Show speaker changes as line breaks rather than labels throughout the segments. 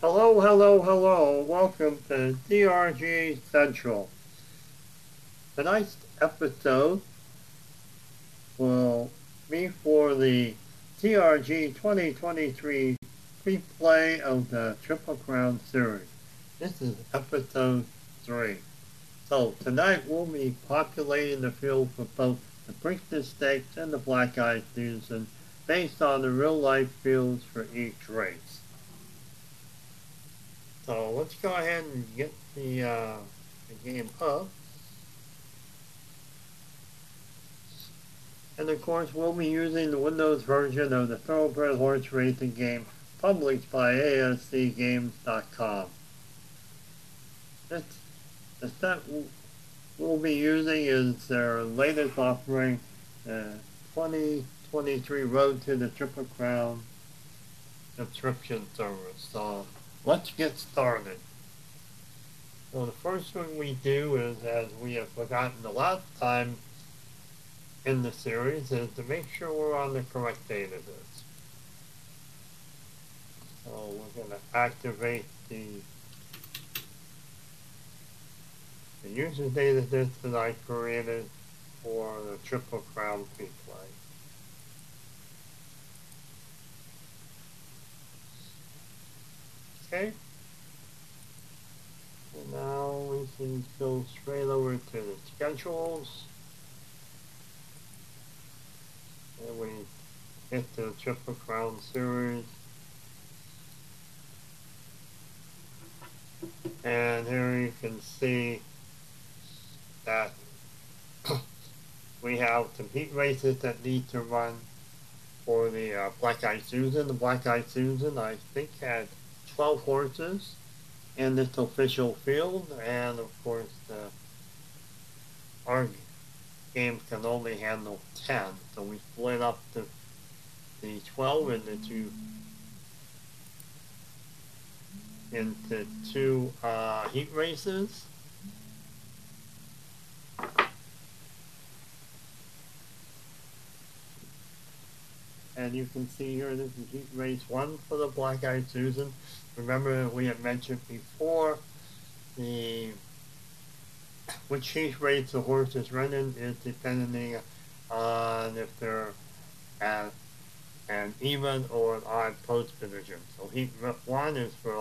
Hello, hello, hello. Welcome to TRG Central. Tonight's episode will be for the TRG 2023 PrePlay of the Triple Crown Series. This is episode 3. So tonight we'll be populating the field for both the Preakness Stakes and the Black Eye Season based on the real-life fields for each race. So let's go ahead and get the game up. And of course we'll be using the Windows version of the Thouroughbred Horse Racing game published by ASCgames.com. The set we'll be using is their latest offering, the 2023 Road to the Triple Crown subscription service. So let's get started. So the first thing we do is, as we have forgotten the last time in the series, is to make sure we're on the correct database. So we're going to activate the user database that I created for the Triple Crown PrePlay. Okay. And now we can go straight over to the schedules. And we hit the Triple Crown Series. And here you can see that we have some heat races that need to run for the Black Eye Susan. The Black Eye Susan, I think, had 12 horses in this official field, and of course our games can only handle 10, so we split up the 12 into two heat races. And you can see here, this is heat race 1 for the Black Eye Susan. Remember, we had mentioned before, which heat race the horse is running is depending on if they're at an even or an odd post position. So heat 1 is for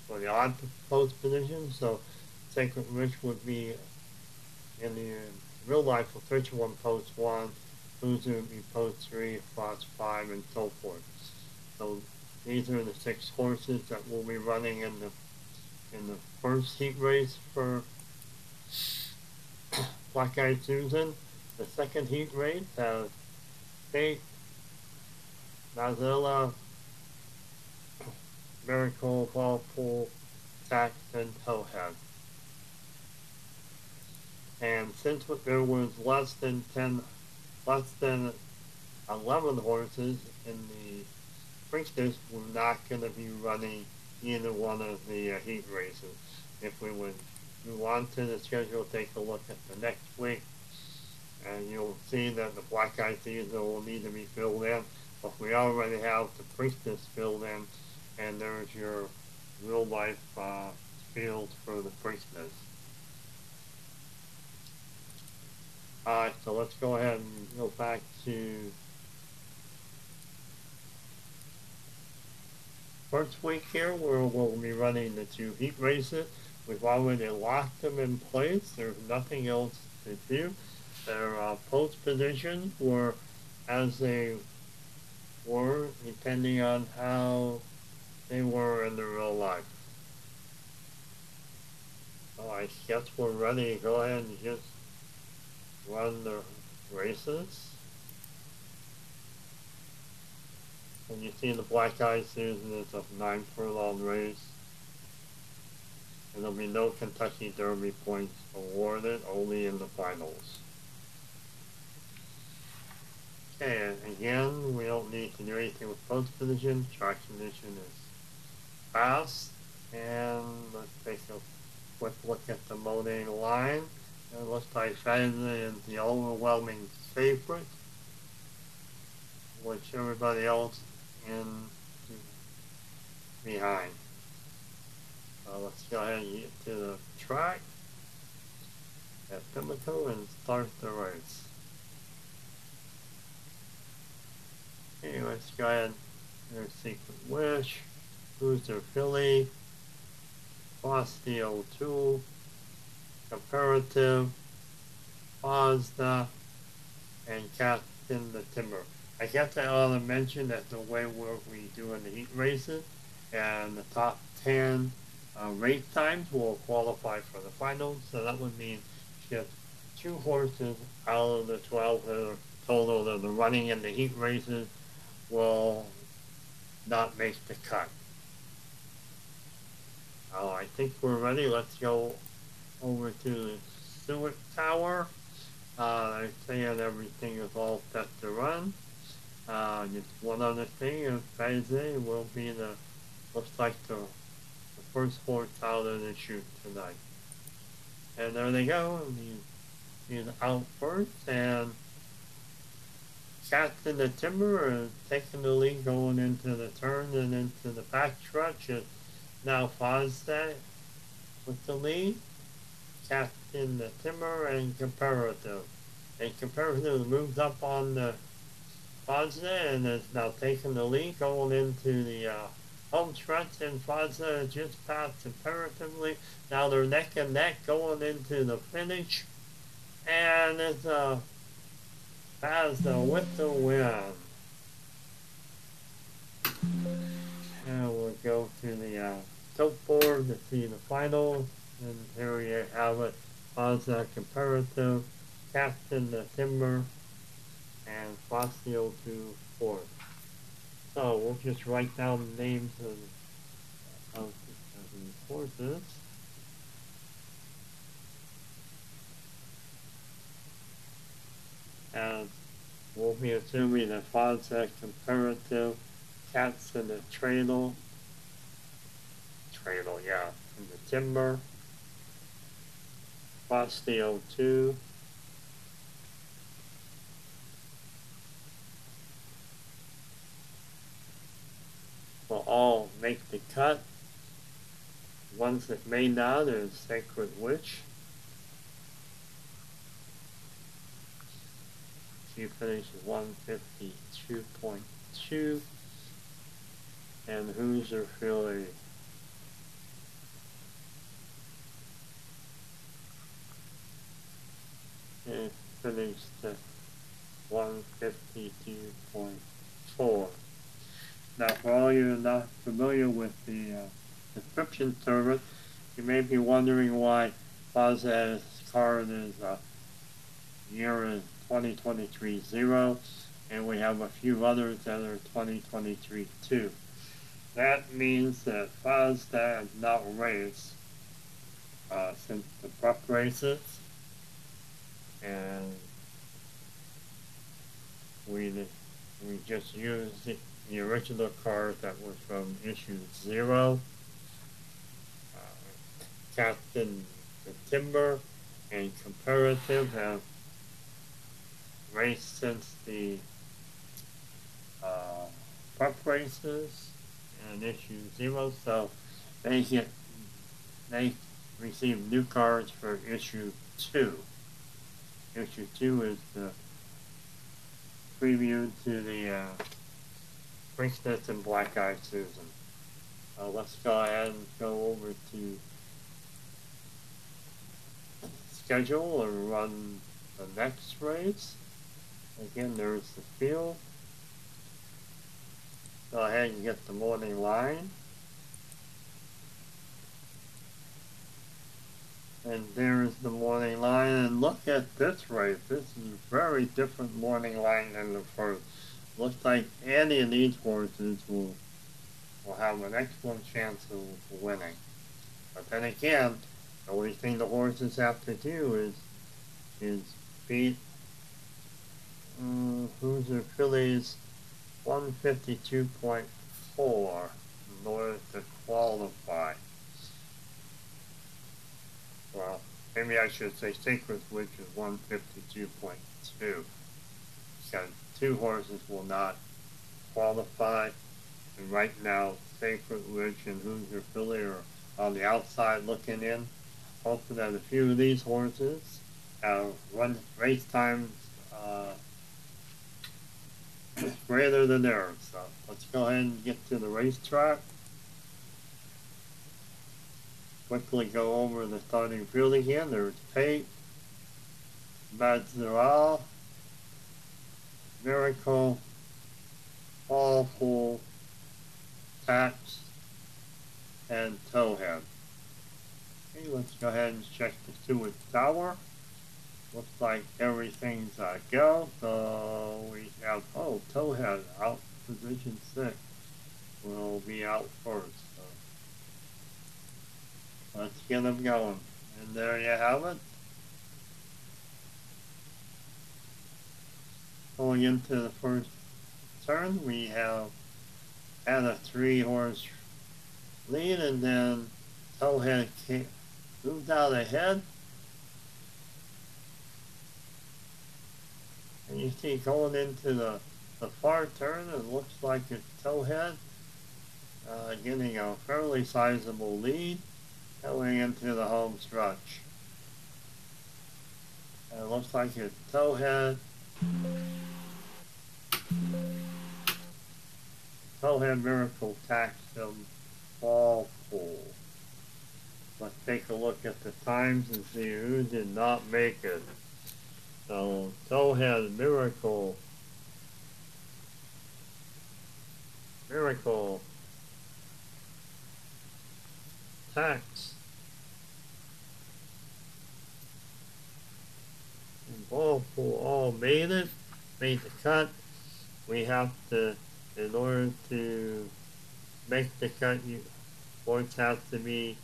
the odd post position. So Sacred Wish would be in the real life official one, post 1. Loser would be post 3, post 5, and so forth. So these are the 6 horses that will be running in the first heat race for Black Eye Susan. The second heat race has Fate, Nazilla, Miracle, Ballpool, Tax, and Towhead. And since there was less than 11 horses in the Preakness, we're not going to be running either one of the heat races. If we would move on to the schedule, take a look at the next week, and you'll see that the Black Eye Season will need to be filled in, but we already have the Preakness filled in, and there's your real life field for the Preakness. Alright, so let's go ahead and go back to first week here, where we'll be running the 2 heat races. We've already locked them in place. There's nothing else to do. Their post positions were as they were, depending on how they were in the real life. So I guess we're ready to go ahead and just run the races. And you see the Black Eye Susan is a 9 furlong race. And there'll be no Kentucky Derby points awarded, only in the finals. Okay, and again, we don't need to do anything with post position. Track condition is fast. And let's take a quick look at the Monet line. It looks like Fantasy is the overwhelming favorite, which everybody else in behind. Let's go ahead and get to the track at Pimlico and start the race. Okay, let's go ahead. There's Secret Wish, Booster Philly, Frosty O2, Comparative, Mazda, and Captain the Timber. I guess I ought to mention that the way we do in the heat races, and the top 10 race times will qualify for the finals. So that would mean just 2 horses out of the 12 that are total that are running in the heat races will not make the cut. I think we're ready. Let's go over to the Stewart Tower. They're saying everything is all set to run. Just one other thing, and Thursday will be looks like the first horse out of the chute tonight. And there they go. He's out first, and Captain the Timber is taking the lead going into the turn and into the back stretch. It's now Fosdat with the lead. Captain the Timber and Comparative. And Comparative moves up on the Fosdat and is now taking the lead going into the home stretch, and Fosdat just passed Comparatively. Now they're neck and neck going into the finish. And it's Fosdat with the win. And we'll go to the tilt board to see the finals. And here we have it. Fosdat Comparative, Captain the Timber, and Fossil to fourth. So we'll just write down the names of the horses. And we'll be assuming that Fossil Comparative, Cats in the Cradle, yeah, in the Timber, Fossil 2, will all make the cut. Ones that may not is Sacred Witch. She finished 152.2. And Hoosier Philly. And finished at 152.4. Now, for all you not familiar with the description service, you may be wondering why Fosdat's card is year is 2023-0, and we have a few others that are 2023-2. That means that Fosdat has not raced since the prep races, and we just used the original card that was from issue 0. Captain the Timber and Comparative have raced since the prep races and issue 0, so they receive new cards for issue 2. Issue 2 is the preview to the Preakness and Black Eye Susan. Let's go ahead and go over to schedule and run the next race. Again, there's the field. Go ahead and get the morning line. And there's the morning line, and look at this race. This is a very different morning line than the first. Looks like any of these horses will have an excellent chance of winning. But then again, the only thing the horses have to do is beat Hoosier Phillies 152.4 in order to qualify. Well, maybe I should say Sacred Witch is 152.2. Because 2 horses will not qualify, and right now Sacred Witch and Hoosier Philly are on the outside looking in, hoping that a few of these horses run race times greater than theirs. So let's go ahead and get to the racetrack. Quickly go over the starting field again. There's Pate, Badzeral, Miracle, Awful, Tax, and Towhead. Okay, let's go ahead and check the Stewart Tower. Looks like everything's a go. So we have, Towhead out position 6. Will be out first. So let's get them going. And there you have it. Going into the first turn, we have had a 3-horse lead, and then Towhead moved out ahead. And you see going into the far turn, it looks like it's Towhead getting a fairly sizable lead going into the home stretch. And it looks like it's Towhead. Towhead, Miracle, Tax, and Awful. Let's take a look at the times and see who did not make it. So Towhead, Miracle, Tax, and Awful all made it, made the cut. We have to, in order to make the cut, points have to be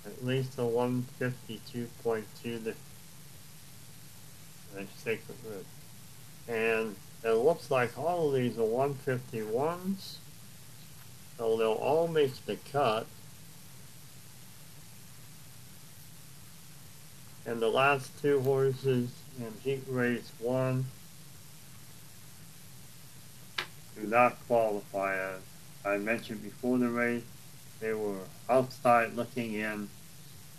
at least a 152.2 to sacred root. And it looks like all of these are 151s, so they'll all make the cut. And the last 2 horses in heat race 1 do not qualify. As I mentioned before the race, they were outside looking in,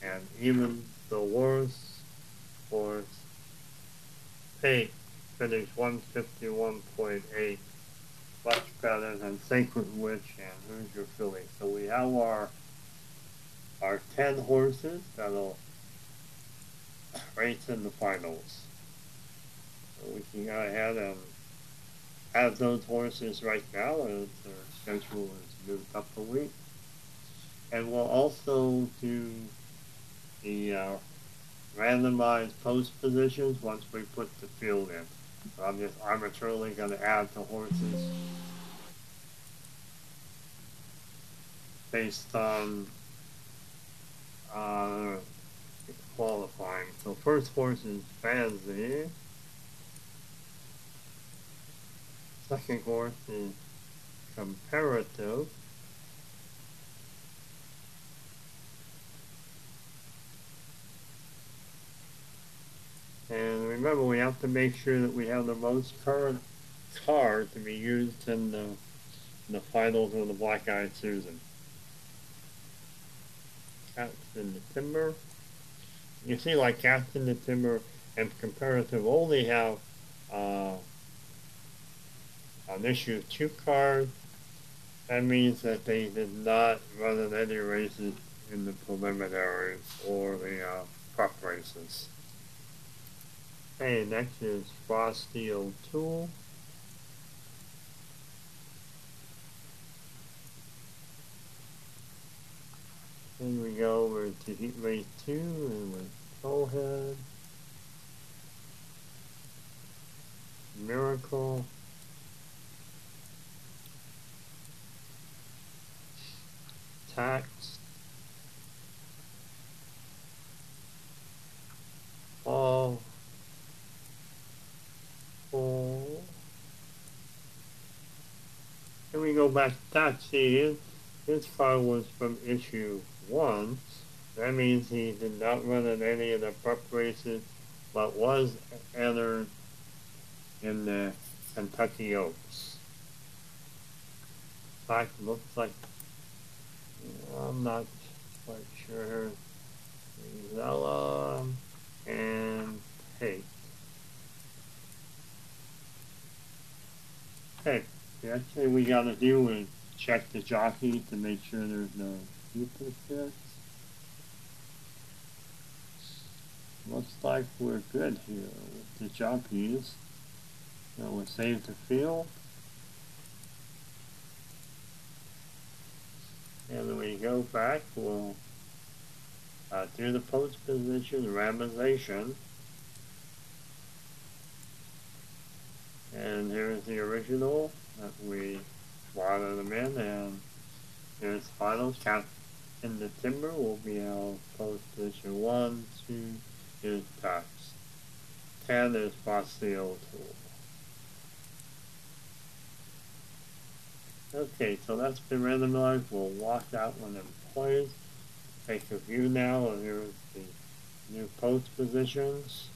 and even the worst horse, Pate, finished 151.8, much better than Sacred Witch and Hoosier Philly. So we have our 10 horses that'll race in the finals. So we can go ahead and have those horses right now as their schedule is moved up a week. And we'll also do the randomized post positions once we put the field in. So I'm just arbitrarily going to add the horses based on qualifying. So first horse is Fancy. Second horse is Comparative. And remember, we have to make sure that we have the most current card to be used in the finals of the Black Eyed Susan. Cats in the Timber. You see, like Cats in the Timber and Comparative only have an issue 2 card. That means that they did not run in any races in the preliminaries or the prep races. Okay, next is Frosty O'Toole. Then we go over to heat race 2 and with Towhead, Miracle, Tax, All, Full. Then we go back to Tax. See, his car was from issue 1. That means he did not run in any of the prep races, but was entered in the Kentucky Oaks. In fact, looks like, I'm not quite sure. Zella and Tate. Okay, the next thing we gotta do is check the jockey to make sure there's no duplicates. Looks like we're good here with the jockeys. So we'll save the field. And when we go back, we'll do the post position randomization. And here's the original that we slotted them in, and here's finals. Cap in the timber will be our post position 1, 2 is tax. 10 is Fossil tool. Okay, so that's been randomized. We'll lock that one in place. Take a view now, and here's the new post positions.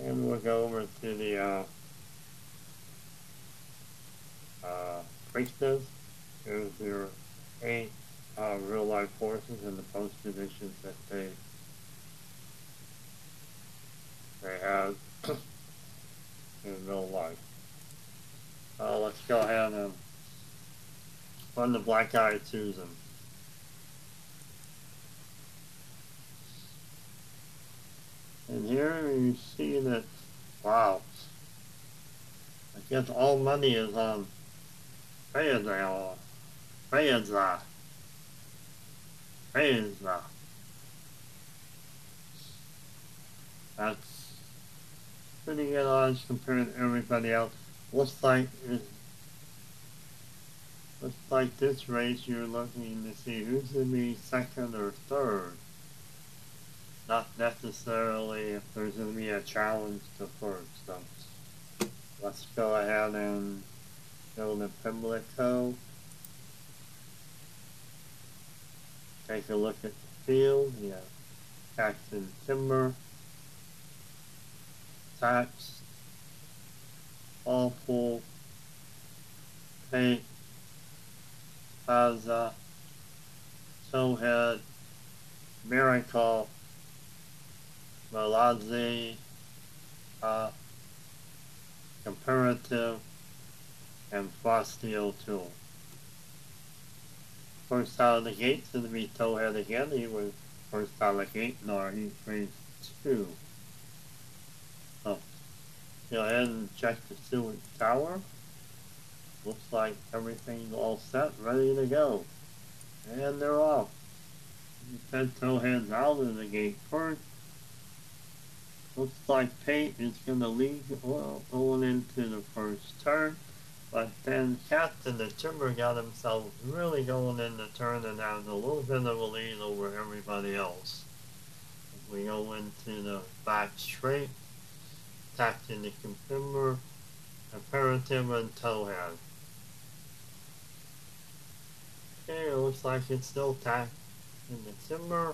And we'll go over to the Preakness. Here's your 8 real life horses and the post positions that they have in real life. Let's go ahead and run the black-eyed Susan. And here you see that, wow, I guess all money is on Freya's. That's pretty good odds compared to everybody else. Looks like this race you're looking to see who's going to be second or third. Not necessarily if there's going to be a challenge to first. So let's go ahead and go to Pimlico. Take a look at the field. Yeah, Paxton Timber, Tax, Awful, Paint, Plaza, Towhead, Miracle, Malazzi, Comparative, and Frosty O'Toole. First out of the gate is going to be Towhead again. He was first out of the gate in our heat race 2. So, go ahead and check the Stewart Tower. Looks like everything's all set, ready to go. And they're off. Said Towhead's out of the gate first. Looks like Pate is going to lead going into the first turn. But then Captain the Timber got himself really going in the turn and has a little bit of a lead over everybody else. If we go into the back straight, Captain the Timber, Imperative, and Towhead. Okay, it looks like it's still tacked in the Timber,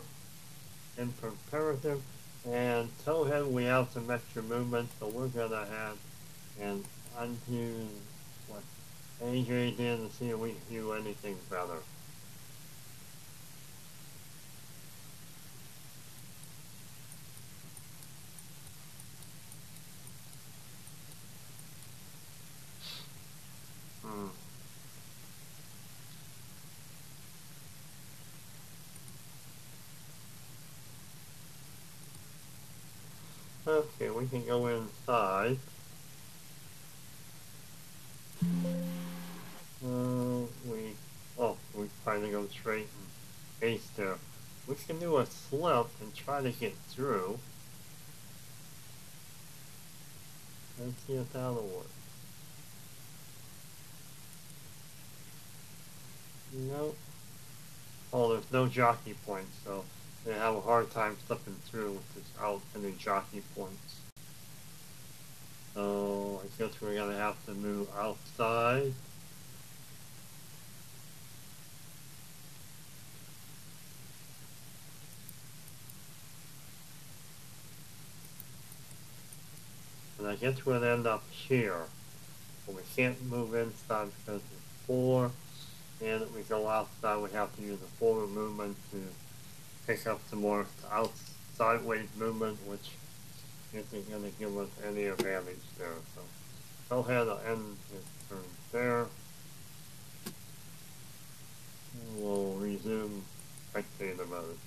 and Imperative, and Towhead. We have some extra movement, so we're gonna have and undo what AJ did and see if we can do anything better. Okay, we can go inside. We're trying to go straight and face there. We can do a slip and try to get through. Let's see if that'll work. Nope. Oh, there's no jockey points, so they have a hard time slipping through without any jockey points. So I guess we're gonna have to move outside. And I guess we'll end up here. But we can't move inside because 4, and if we go outside, we have to use a forward movement to pick up some more sideways movement, which isn't going to give us any advantage there. So go ahead and end his turn there. We'll resume spectator mode.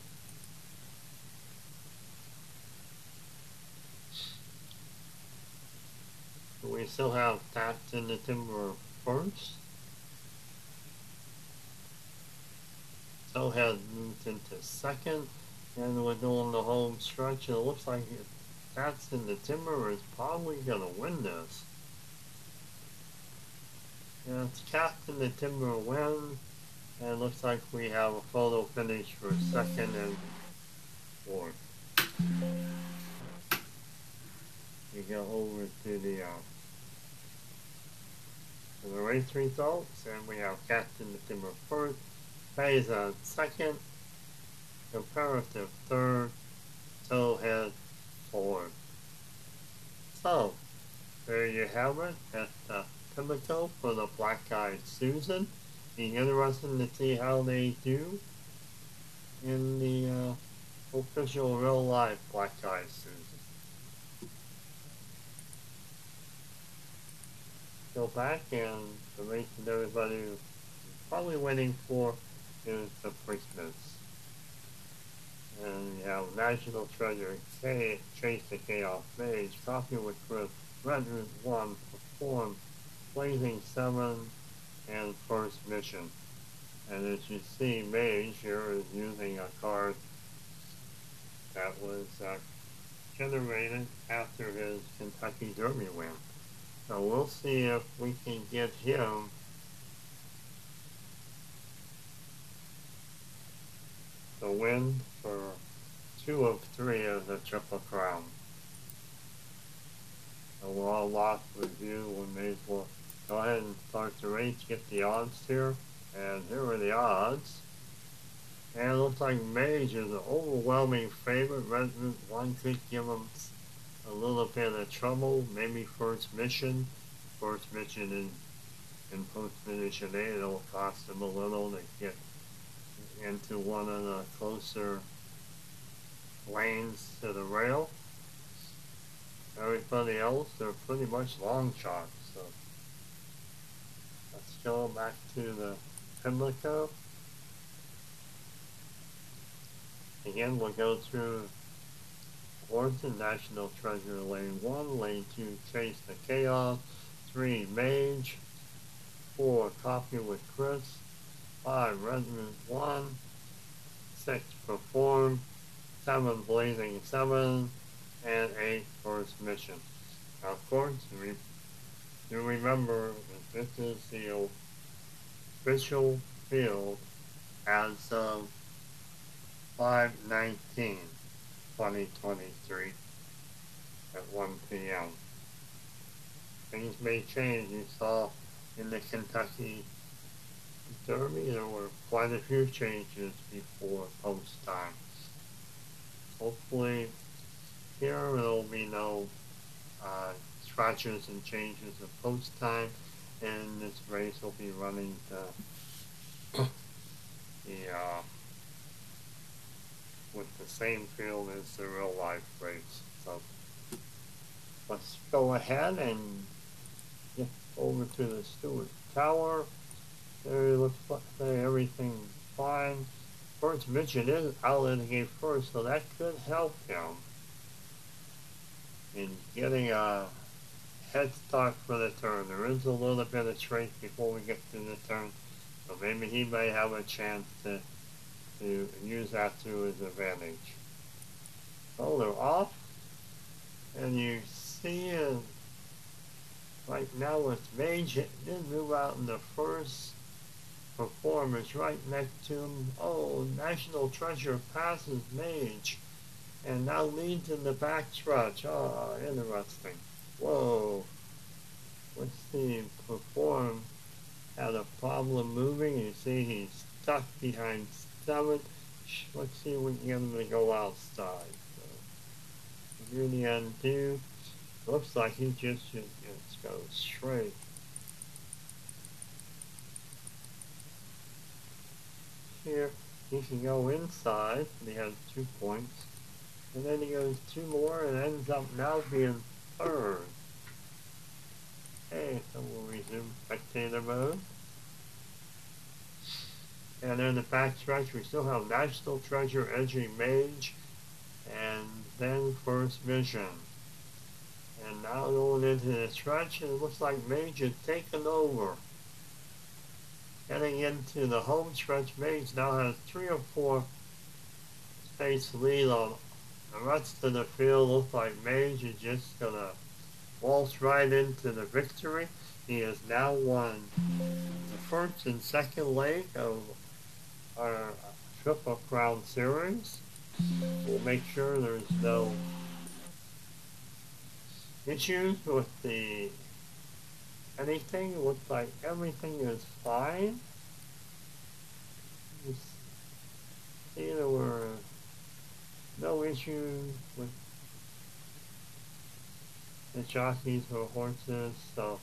We still have Tats in the timber first. Towhead moved into second, and we're doing the home stretch, and it looks like Tats in the timber is probably going to win this. And it's Captain the Timber win, and it looks like we have a photo finish for second and fourth. We go over to the race results, and we have Captain the Timber first, Beza second, Comparative third, Towhead fourth. So, there you have it. That's the Pimlico for the Black-Eyed Susan. Be interesting to see how they do in the official real-life Black-Eyed Susan. Go back, and the race that everybody is probably waiting for is the Preakness. And you have National Treasure, Chase the Chaos Mage, Coffee with Chris, Red Root 1, Perform, Blazing 7, and First Mission. And as you see, Mage here is using a card that was generated after his Kentucky Derby win. So we'll see if we can get him the win for 2 of 3 of the Triple Crown. So we're all lost review. We may as well go ahead and start the race, get the odds here. And here are the odds. And it looks like Mage is an overwhelming favorite. Red Root 1 could give him a little bit of trouble. Maybe First Mission. First Mission in post-finish today, it'll cost him a little to get into one of the closer lanes to the rail. Everybody else, they're pretty much long shots. So let's go back to the Pimlico. Again, we'll go through Orton, National Treasure, Lane 1, Lane 2, Chase the Chaos, 3, Mage, 4, Coffee with Chris, 5, Red Root 1, 6, Perform, 7, Blazing 7, and 8, First Mission. Now, of course, you remember that this is the official field as of 5/19/2023 at 1 p.m. Things may change. You saw in the Kentucky Derby there were quite a few changes before post time. Hopefully here there will be no scratches and changes of post time, and this race will be running with the same field as the real life race. So let's go ahead and get over to the Stewart Tower. There looks like everything's fine. First Mission is out of the gate first, so that could help him in getting a head start for the turn. There is a little bit of strength before we get to the turn, so maybe he may have a chance to use that to his advantage. So they're off, and you see right now with Mage, it did move out in the first performance right next to him. Oh, National Treasure passes Mage, and now leads in the backstretch. Oh, interesting. Whoa. Let's see, Perform had a problem moving. You see he's stuck behind 7. Let's see if we can get him to go outside. So, do the undo. Looks like he just go straight. here, he can go inside, and he has 2 points. And then he goes 2 more and ends up now being third. Okay, so we'll resume spectator mode. And in the backstretch, we still have National Treasure, Edgy Mage, and then First Vision. And now going into the stretch, it looks like Mage is taking over. Getting into the home stretch, Mage now has 3 or 4 space lead on the rest of the field. Looks like Mage is just gonna waltz right into the victory. He has now won the first and second leg of our Triple Crown Series. We'll make sure there's no issues with the anything. It looks like everything is fine. You see there were no issues with the jockeys or horses, so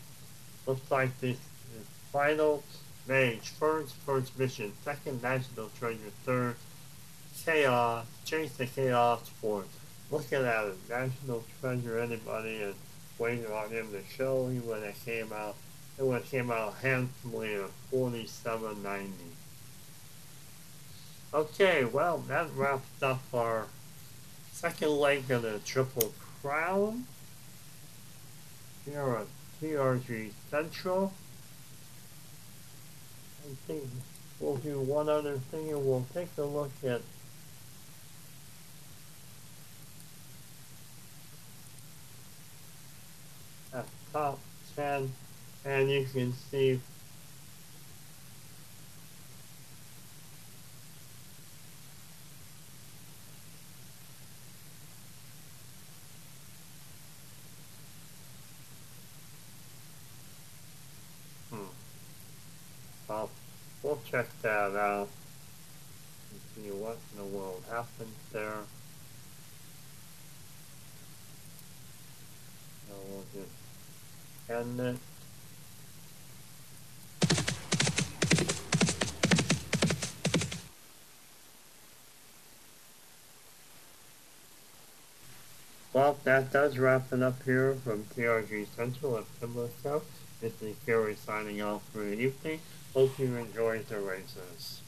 looks like this is final. Mage first mission, second National Treasure, third Chaos, Chase the Chaos, fourth. Looking at it, National Treasure, anybody is waiting on him to show, he would have came out, it would have came out handsomely at 47.90. Okay, well, that wraps up our second leg of the Triple Crown here at TRG Central. I think we'll do one other thing, and we'll take a look at top 10, and you can see well, we'll check that out and see what in the world happens there. So we'll just end it. Well, that does wrap it up here from TRG Central at Pimlico. This is Gary signing off for the evening. Hope you enjoyed the races.